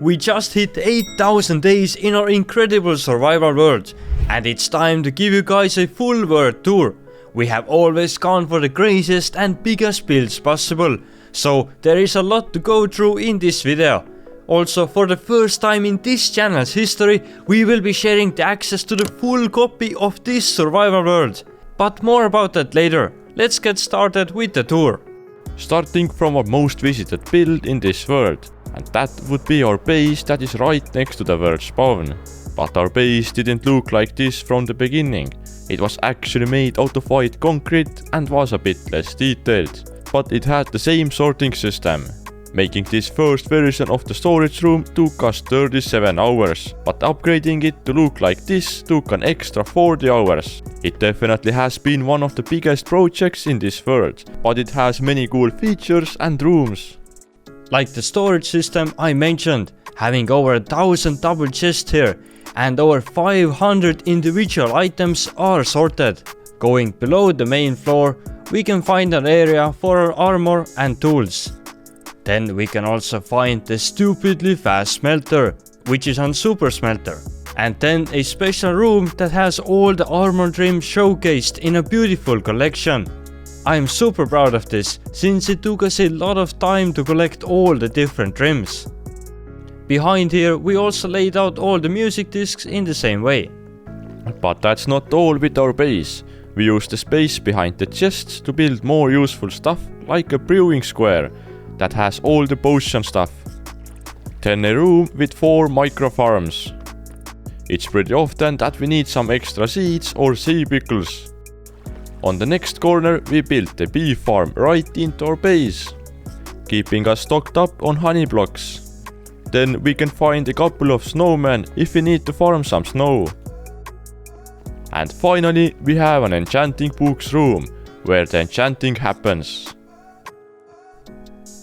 We just hit 8,000 days in our incredible survival world, and it's time to give you guys a full world tour. We have always gone for the craziest and biggest builds possible, so there is a lot to go through in this video. Also, for the first time in this channel's history, we will be sharing the access to the full copy of this survival world. But more about that later. Let's get started with the tour. Starting from our most visited build in this world, and that would be our base that is right next to the world spawn. But our base didn't look like this from the beginning. It was actually made out of white concrete and was a bit less detailed, but it had the same sorting system. Making this first version of the storage room took us 37 hours, but upgrading it to look like this took an extra 40 hours. It definitely has been one of the biggest projects in this world, but it has many cool features and rooms. Like the storage system I mentioned, having over 1,000 double chests here, and over 500 individual items are sorted. Going below the main floor, we can find an area for our armor and tools. Then we can also find the stupidly fast smelter, which is on super smelter. And then a special room that has all the armor trims showcased in a beautiful collection. I am super proud of this, since it took us a lot of time to collect all the different trims. Behind here we also laid out all the music discs in the same way. But that's not all with our base. We used the space behind the chests to build more useful stuff, like a brewing square that has all the potion stuff. Then a room with 4 micro farms. It's pretty often that we need some extra seeds or sea pickles. On the next corner we built a bee farm right into our base, keeping us stocked up on honey blocks. Then we can find a couple of snowmen if we need to farm some snow. And finally we have an enchanting books room, where the enchanting happens.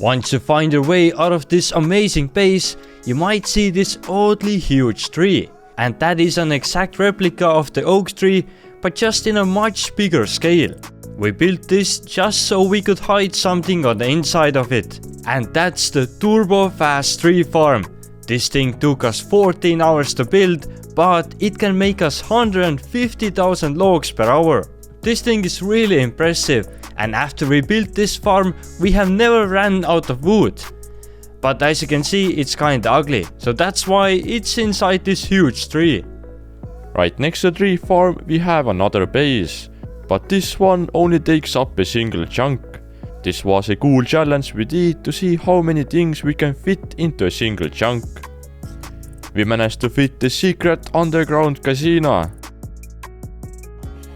Once you find your way out of this amazing base, you might see this oddly huge tree. And that is an exact replica of the oak tree, but just in a much bigger scale. We built this just so we could hide something on the inside of it. And that's the turbo fast tree farm. This thing took us 14 hours to build, but it can make us 150,000 logs per hour. This thing is really impressive, and after we built this farm we have never ran out of wood. But as you can see, it's kinda ugly, so that's why it's inside this huge tree. Right next to the tree farm we have another base, but this one only takes up a single chunk. This was a cool challenge we did to see how many things we can fit into a single chunk. We managed to fit the secret underground casino,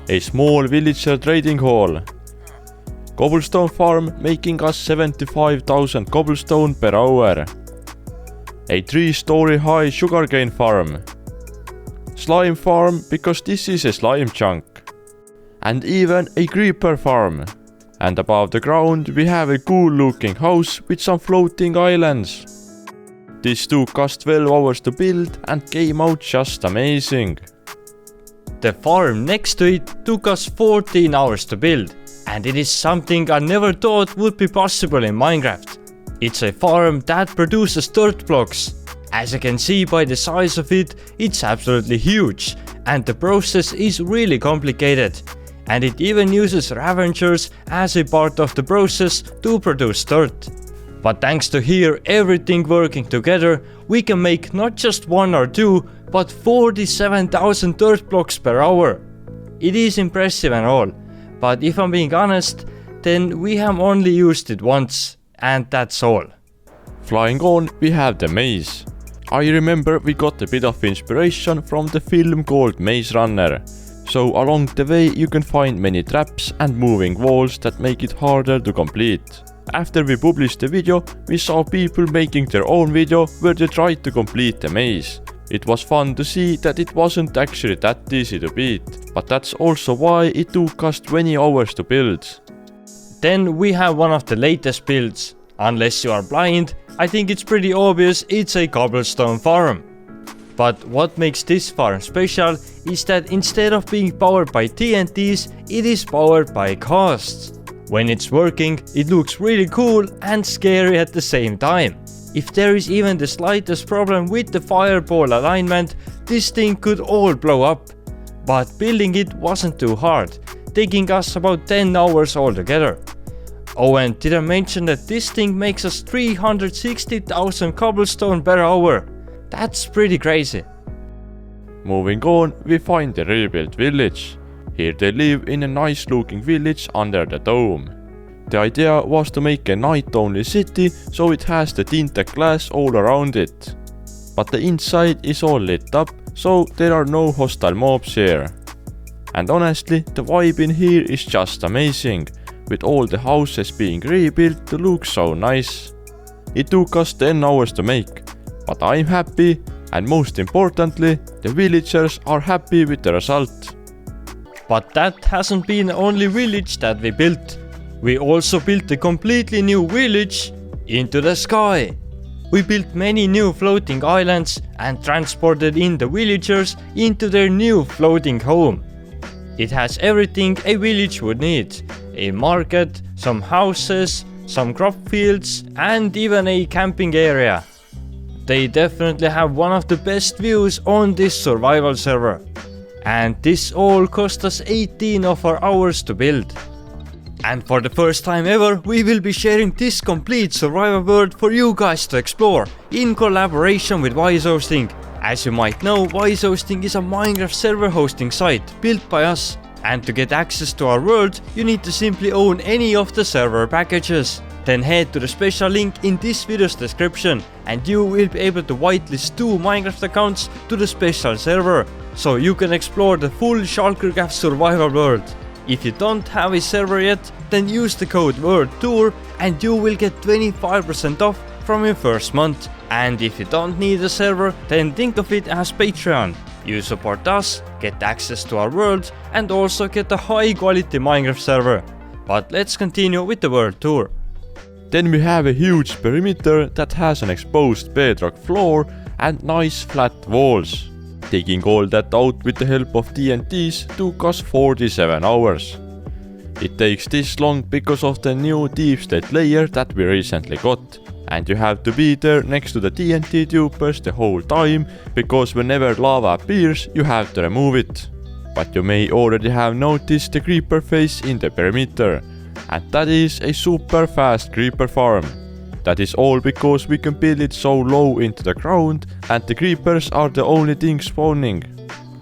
a small villager trading hall, cobblestone farm making us 75,000 cobblestone per hour, a 3-story high sugarcane farm, slime farm because this is a slime chunk, and even a creeper farm. And above the ground we have a cool looking house with some floating islands. This took us 12 hours to build and came out just amazing. The farm next to it took us 14 hours to build, and it is something I never thought would be possible in Minecraft. It's a farm that produces dirt blocks. As you can see by the size of it, it's absolutely huge, and the process is really complicated. And it even uses Ravengers as a part of the process to produce dirt. But thanks to here everything working together, we can make not just 1 or 2, but 47,000 dirt blocks per hour. It is impressive and all, but if I'm being honest, then we have only used it once, and that's all. Flying on we have the maze. I remember we got a bit of inspiration from the film called Maze Runner. So along the way you can find many traps and moving walls that make it harder to complete. After we published the video, we saw people making their own video where they tried to complete the maze. It was fun to see that it wasn't actually that easy to beat, but that's also why it took us 20 hours to build. Then we have one of the latest builds. Unless you are blind, I think it's pretty obvious it's a cobblestone farm. But what makes this farm special is that instead of being powered by TNTs, it is powered by ghosts. When it's working, it looks really cool and scary at the same time. If there is even the slightest problem with the fireball alignment, this thing could all blow up. But building it wasn't too hard, taking us about 10 hours altogether. Oh, and did I mention that this thing makes us 360,000 cobblestone per hour? That's pretty crazy. Moving on, we find the rebuilt village. Here they live in a nice looking village under the dome. The idea was to make a night-only city, so it has the tinted glass all around it. But the inside is all lit up, so there are no hostile mobs here. And honestly, the vibe in here is just amazing, with all the houses being rebuilt to look so nice. It took us 10 hours to make, but I'm happy, and most importantly, the villagers are happy with the result. But that hasn't been the only village that we built. We also built a completely new village into the sky. We built many new floating islands and transported in the villagers into their new floating home. It has everything a village would need: a market, some houses, some crop fields, and even a camping area. They definitely have one of the best views on this survival server. And this all cost us 18 of our hours to build. And for the first time ever, we will be sharing this complete survival world for you guys to explore, in collaboration with Wise Hosting. As you might know, Wise Hosting is a Minecraft server hosting site built by us. And to get access to our world, you need to simply own any of the server packages. Then head to the special link in this video's description and you will be able to whitelist 2 Minecraft accounts to the special server, so you can explore the full Shulkercraft survival world. If you don't have a server yet, then use the code WORLDTOUR and you will get 25% off from your first month. And if you don't need a server, then think of it as Patreon. You support us, get access to our world, and also get a high quality Minecraft server. But let's continue with the world tour. Then we have a huge perimeter that has an exposed bedrock floor and nice flat walls. Taking all that out with the help of TNTs took us 47 hours. It takes this long because of the new deep state layer that we recently got. And you have to be there next to the TNT tubers the whole time, because whenever lava appears you have to remove it. But you may already have noticed the creeper face in the perimeter. And that is a super fast creeper farm. That is all because we can build it so low into the ground and the creepers are the only thing spawning.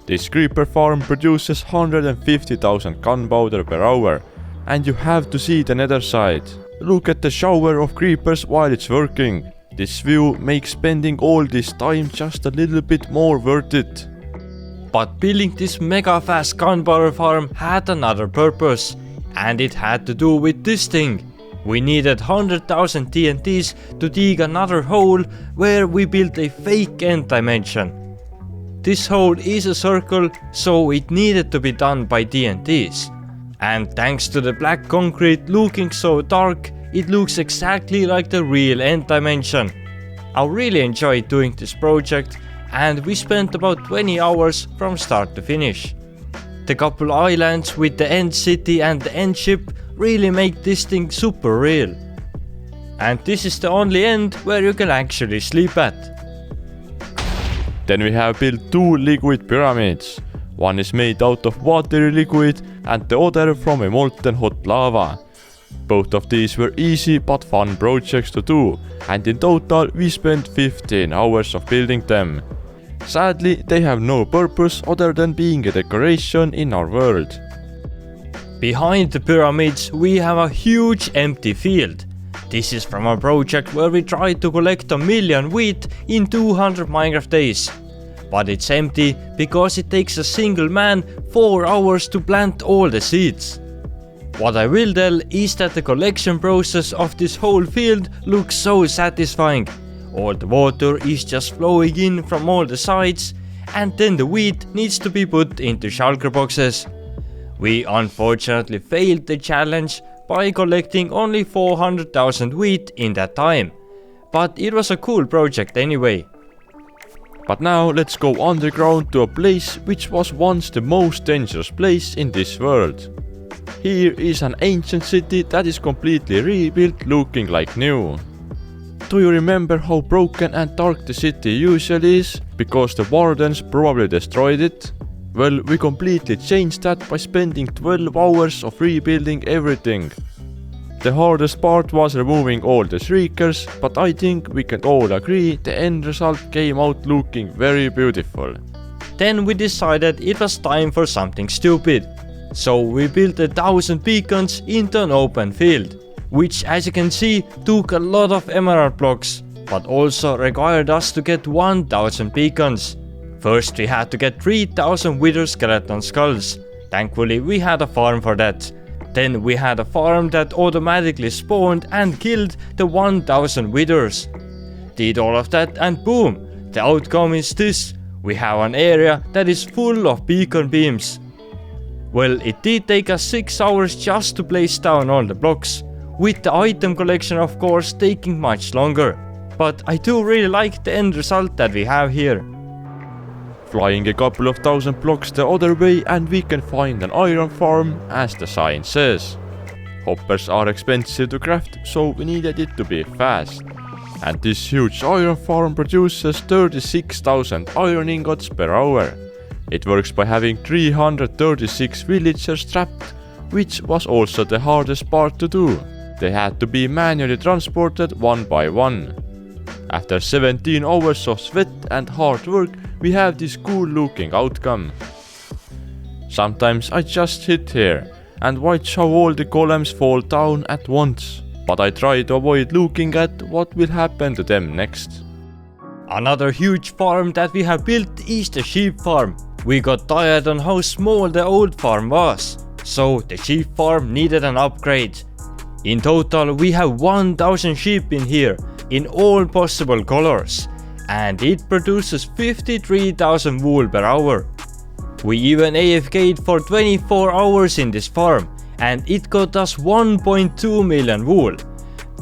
This creeper farm produces 150,000 gunpowder per hour. And you have to see the nether side. Look at the shower of creepers while it's working. This view makes spending all this time just a little bit more worth it. But building this mega fast gunpowder farm had another purpose. And it had to do with this thing. We needed 100,000 TNTs to dig another hole where we built a fake end dimension. This hole is a circle, so it needed to be done by TNTs. And thanks to the black concrete looking so dark, it looks exactly like the real end dimension. I really enjoyed doing this project and we spent about 20 hours from start to finish. The couple islands with the end city and the end ship really make this thing super real. And this is the only end where you can actually sleep at. Then we have built 2 liquid pyramids. One is made out of watery liquid and the other from a molten hot lava. Both of these were easy but fun projects to do, and in total we spent 15 hours of building them. Sadly, they have no purpose other than being a decoration in our world. Behind the pyramids we have a huge empty field. This is from a project where we tried to collect 1 million wheat in 200 Minecraft days. But it's empty because it takes a single man 4 hours to plant all the seeds. What I will tell is that the collection process of this whole field looks so satisfying. All the water is just flowing in from all the sides, and then the wheat needs to be put into shulker boxes. We unfortunately failed the challenge by collecting only 400,000 wheat in that time, but it was a cool project anyway. But now let's go underground to a place which was once the most dangerous place in this world. Here is an ancient city that is completely rebuilt looking like new. Do you remember how broken and dark the city usually is, because the wardens probably destroyed it? Well, we completely changed that by spending 12 hours of rebuilding everything. The hardest part was removing all the shriekers, but I think we can all agree the end result came out looking very beautiful. Then we decided it was time for something stupid. So we built 1,000 beacons into an open field, which as you can see took a lot of emerald blocks, but also required us to get 1,000 beacons. First we had to get 3,000 wither skeleton skulls. Thankfully we had a farm for that. Then we had a farm that automatically spawned and killed the 1,000 withers. Did all of that and boom, the outcome is this. We have an area that is full of beacon beams. Well, it did take us 6 hours just to place down all the blocks, with the item collection of course taking much longer. But I do really like the end result that we have here. Flying a couple of thousand blocks the other way and we can find an iron farm, as the sign says. Hoppers are expensive to craft, so we needed it to be fast. And this huge iron farm produces 36,000 iron ingots per hour. It works by having 336 villagers trapped, which was also the hardest part to do. They had to be manually transported one by one. After 17 hours of sweat and hard work, we have this cool looking outcome. Sometimes I just sit here and watch how all the golems fall down at once, but I try to avoid looking at what will happen to them next. Another huge farm that we have built is the sheep farm. We got tired on how small the old farm was, so the sheep farm needed an upgrade. In total we have 1,000 sheep in here, in all possible colors, and it produces 53,000 wool per hour. We even AFK'd for 24 hours in this farm, and it got us 1.2 million wool.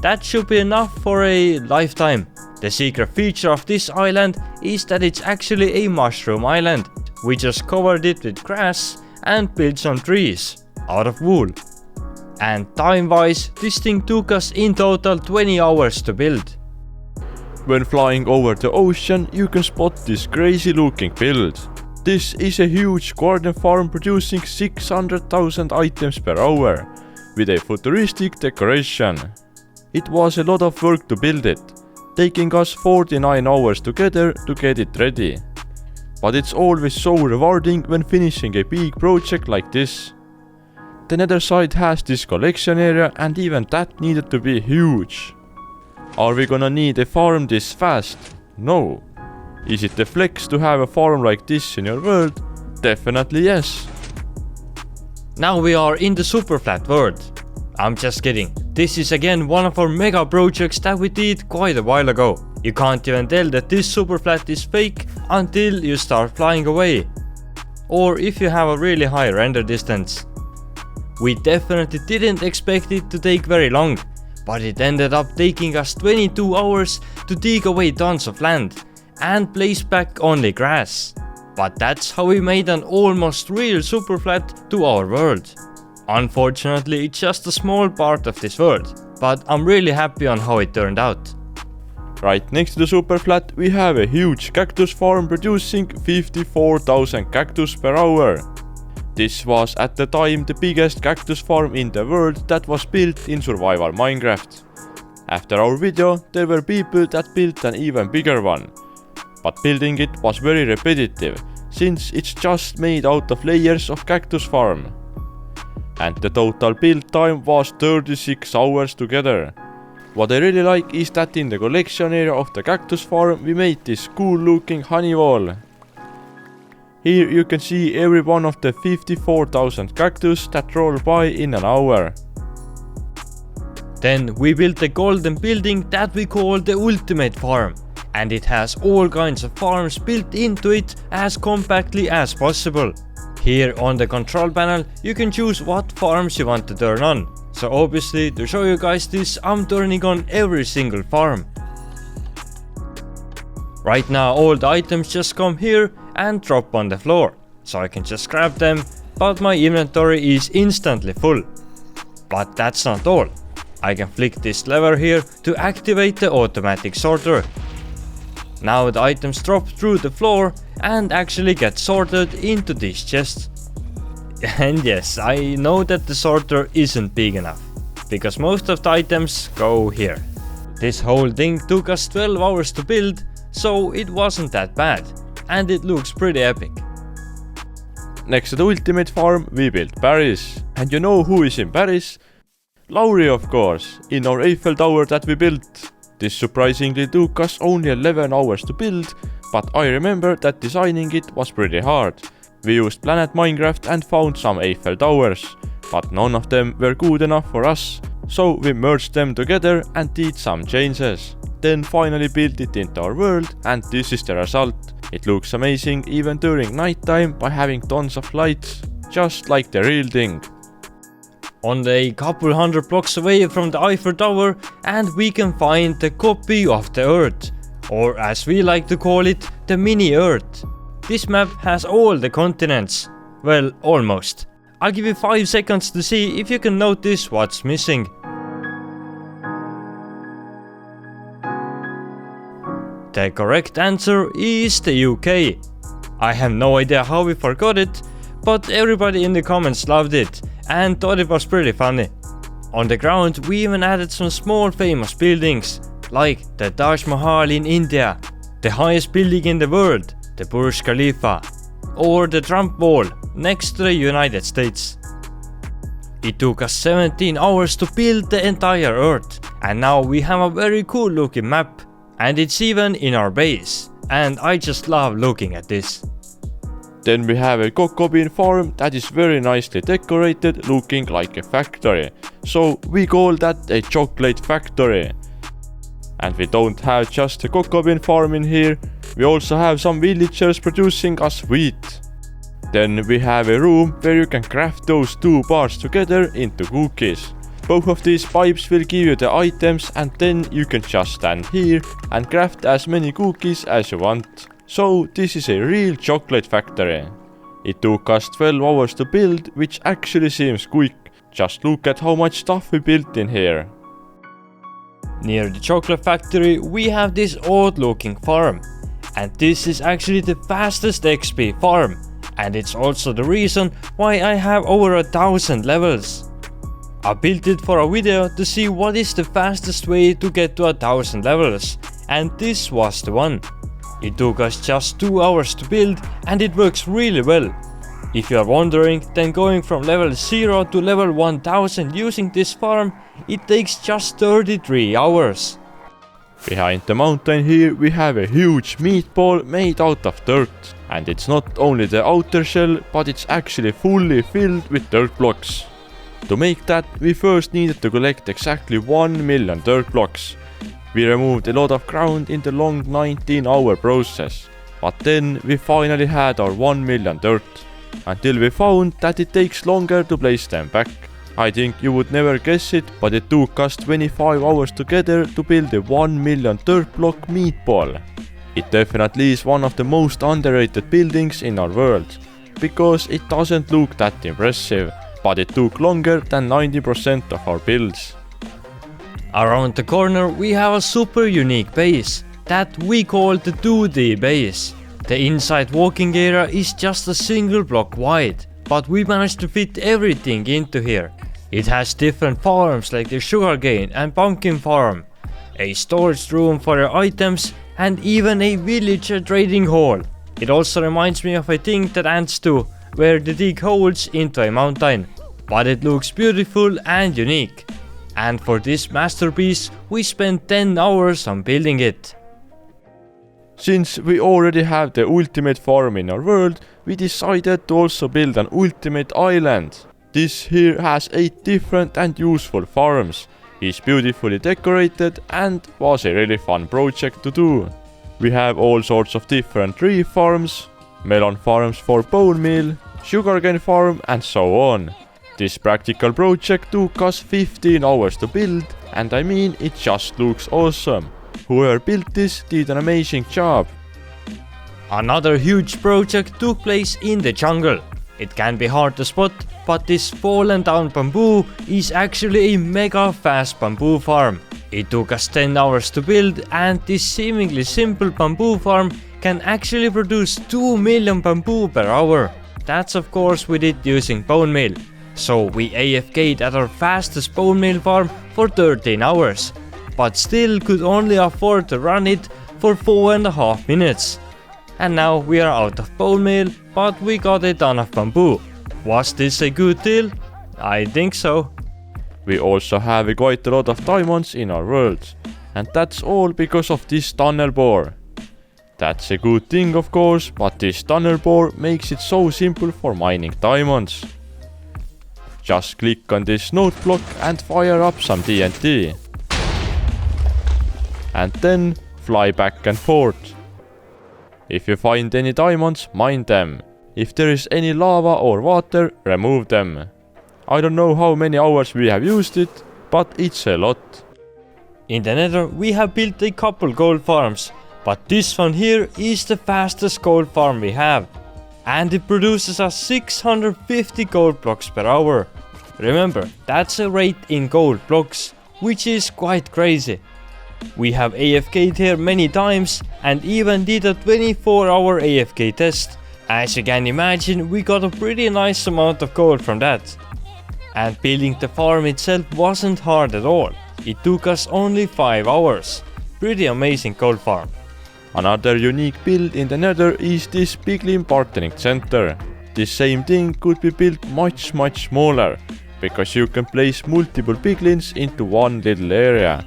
That should be enough for a lifetime. The secret feature of this island is that it's actually a mushroom island. We just covered it with grass and built some trees out of wool. And time wise, this thing took us in total 20 hours to build. When flying over the ocean, you can spot this crazy looking build. This is a huge garden farm producing 600,000 items per hour, with a futuristic decoration. It was a lot of work to build it, taking us 49 hours together to get it ready. But it's always so rewarding when finishing a big project like this. The nether side has this collection area, and even that needed to be huge. Are we gonna need a farm this fast? No. Is it the flex to have a farm like this in your world? Definitely yes. Now we are in the super flat world. I'm just kidding. This is again one of our mega projects that we did quite a while ago. You can't even tell that this super flat is fake until you start flying away. Or if you have a really high render distance. We definitely didn't expect it to take very long, but it ended up taking us 22 hours to dig away tons of land and place back only grass. But that's how we made an almost real super flat to our world. Unfortunately, it's just a small part of this world, but I'm really happy on how it turned out. Right next to the super flat we have a huge cactus farm producing 54,000 cactus per hour. This was at the time the biggest cactus farm in the world that was built in survival Minecraft. After our video there were people that built an even bigger one, but building it was very repetitive since it's just made out of layers of cactus farm. And the total build time was 36 hours together. What I really like is that in the collection area of the cactus farm we made this cool looking honey wall. Here you can see every one of the 54,000 cactus that roll by in an hour. Then we built a golden building that we call the ultimate farm, and it has all kinds of farms built into it as compactly as possible. Here on the control panel you can choose what farms you want to turn on. So obviously to show you guys this, I'm turning on every single farm. Right now all the items just come here and drop on the floor, so I can just grab them, but my inventory is instantly full. But that's not all. I can flick this lever here to activate the automatic sorter. Now the items drop through the floor and actually get sorted into these chests. And yes, I know that the sorter isn't big enough, because most of the items go here. This whole thing took us 12 hours to build, so it wasn't that bad, and it looks pretty epic. Next to the ultimate farm, we built Paris. And you know who is in Paris? Lauri, of course, in our Eiffel Tower that we built. This surprisingly took us only 11 hours to build, but I remember that designing it was pretty hard. We used Planet Minecraft and found some Eiffel Towers, but none of them were good enough for us, so we merged them together and did some changes. Then finally built it into our world, and this is the result. It looks amazing even during nighttime by having tons of lights, just like the real thing. Only a couple hundred blocks away from the Eiffel Tower and we can find the copy of the Earth, or as we like to call it, the mini Earth. This map has all the continents, well, almost. I'll give you 5 seconds to see if you can notice what's missing. The correct answer is the UK. I have no idea how we forgot it, but everybody in the comments loved it and thought it was pretty funny. On the ground we even added some small famous buildings, like the Taj Mahal in India, the highest building in the world, the Burj Khalifa, or the Trump Wall next to the United States. It took us 17 hours to build the entire Earth, and now we have a very cool looking map. And it's even in our base, and I just love looking at this. Then we have a cocoa bean farm that is very nicely decorated, looking like a factory. So we call that a chocolate factory. And we don't have just a cocoa bean farm in here, we also have some villagers producing us wheat. Then we have a room where you can craft those two parts together into cookies. Both of these pipes will give you the items, and then you can just stand here and craft as many cookies as you want. So this is a real chocolate factory. It took us 12 hours to build, which actually seems quick. Just look at how much stuff we built in here. Near the chocolate factory we have this odd looking farm. And this is actually the fastest XP farm. And it's also the reason why I have over 1000 levels. I built it for a video to see what is the fastest way to get to 1000 levels, and this was the one. It took us just 2 hours to build and it works really well. If you are wondering, then going from level 0 to level 1000 using this farm, it takes just 33 hours. Behind the mountain here we have a huge meatball made out of dirt. And it's not only the outer shell, but it's actually fully filled with dirt blocks. To make that, we first needed to collect exactly 1 million dirt blocks. We removed a lot of ground in the long 19-hour process. But then we finally had our 1 million dirt. Until we found that it takes longer to place them back. I think you would never guess it, but it took us 25 hours together to build a 1 million dirt block meatball. It definitely is one of the most underrated buildings in our world. Because it doesn't look that impressive. But it took longer than 90% of our builds. Around the corner we have a super unique base that we call the 2D base. The inside walking area is just a single block wide, but we managed to fit everything into here. It has different farms like the sugarcane and pumpkin farm, a storage room for your items, and even a villager trading hall. It also reminds me of a thing that ants do, where they dig holes into a mountain, but it looks beautiful and unique. And for this masterpiece we spent 10 hours on building it. Since we already have the ultimate farm in our world, we decided to also build an ultimate island. This here has 8 different and useful farms, is beautifully decorated and was a really fun project to do. We have all sorts of different tree farms, melon farms for bone meal, sugarcane farm and so on. This practical project took us 15 hours to build, and I mean it just looks awesome. Whoever built this did an amazing job. Another huge project took place in the jungle. It can be hard to spot, but this fallen down bamboo is actually a mega fast bamboo farm. It took us 10 hours to build, and this seemingly simple bamboo farm can actually produce 2 million bamboo per hour. That's of course we did using bone meal. So we AFK'd at our fastest bone meal farm for 13 hours, but still could only afford to run it for 4.5 minutes. And now we are out of bone meal, but we got a ton of bamboo. Was this a good deal? I think so. We also have quite a lot of diamonds in our world, and that's all because of this tunnel bore. That's a good thing of course, but this tunnel bore makes it so simple for mining diamonds. Just click on this note block and fire up some TNT. And then fly back and forth. If you find any diamonds, mine them. If there is any lava or water, remove them. I don't know how many hours we have used it, but it's a lot. In the nether we have built a couple gold farms, but this one here is the fastest gold farm we have. And it produces us 650 gold blocks per hour. Remember, that's a rate in gold blocks, which is quite crazy. We have AFK'd here many times and even did a 24-hour AFK test. As you can imagine, we got a pretty nice amount of gold from that. And building the farm itself wasn't hard at all. It took us only 5 hours. Pretty amazing gold farm. Another unique build in the nether is this piglin bartering center. This same thing could be built much smaller, because you can place multiple piglins into one little area.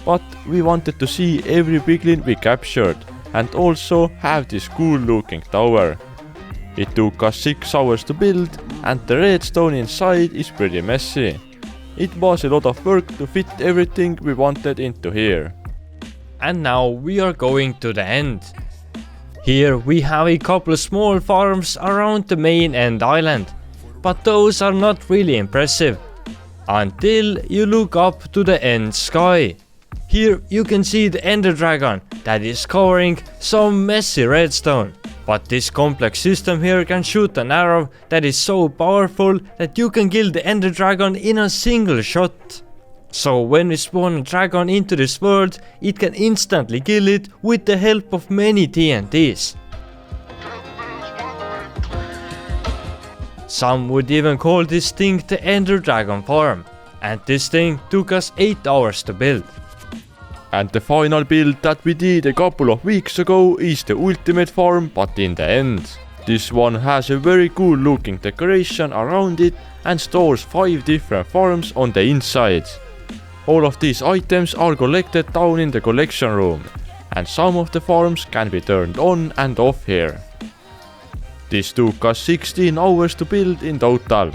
But we wanted to see every piglin we captured and also have this cool looking tower. It took us 6 hours to build, and the redstone inside is pretty messy. It was a lot of work to fit everything we wanted into here. And now we are going to the end. Here we have a couple small farms around the main end island, but those are not really impressive. Until you look up to the end sky. Here you can see the ender dragon that is covering some messy redstone. But this complex system here can shoot an arrow that is so powerful that you can kill the ender dragon in a single shot. So when we spawn a dragon into this world, it can instantly kill it with the help of many TNTs. Some would even call this thing the Ender Dragon farm, and this thing took us 8 hours to build. And the final build that we did a couple of weeks ago is the ultimate farm, but in the end. This one has a very cool looking decoration around it and stores 5 different farms on the inside. All of these items are collected down in the collection room, and some of the farms can be turned on and off here. This took us 16 hours to build in total.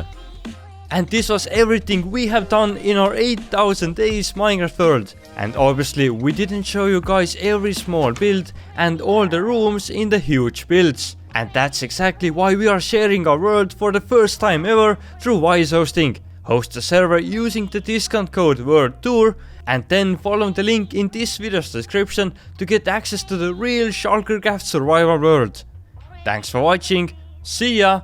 And this was everything we have done in our 8000 days Minecraft world. And obviously we didn't show you guys every small build and all the rooms in the huge builds. And that's exactly why we are sharing our world for the first time ever through Wise Hosting. Host the server using the discount code WORLDTOUR and then follow the link in this video's description to get access to the real Shulkercraft survival world. Thanks for watching, see ya!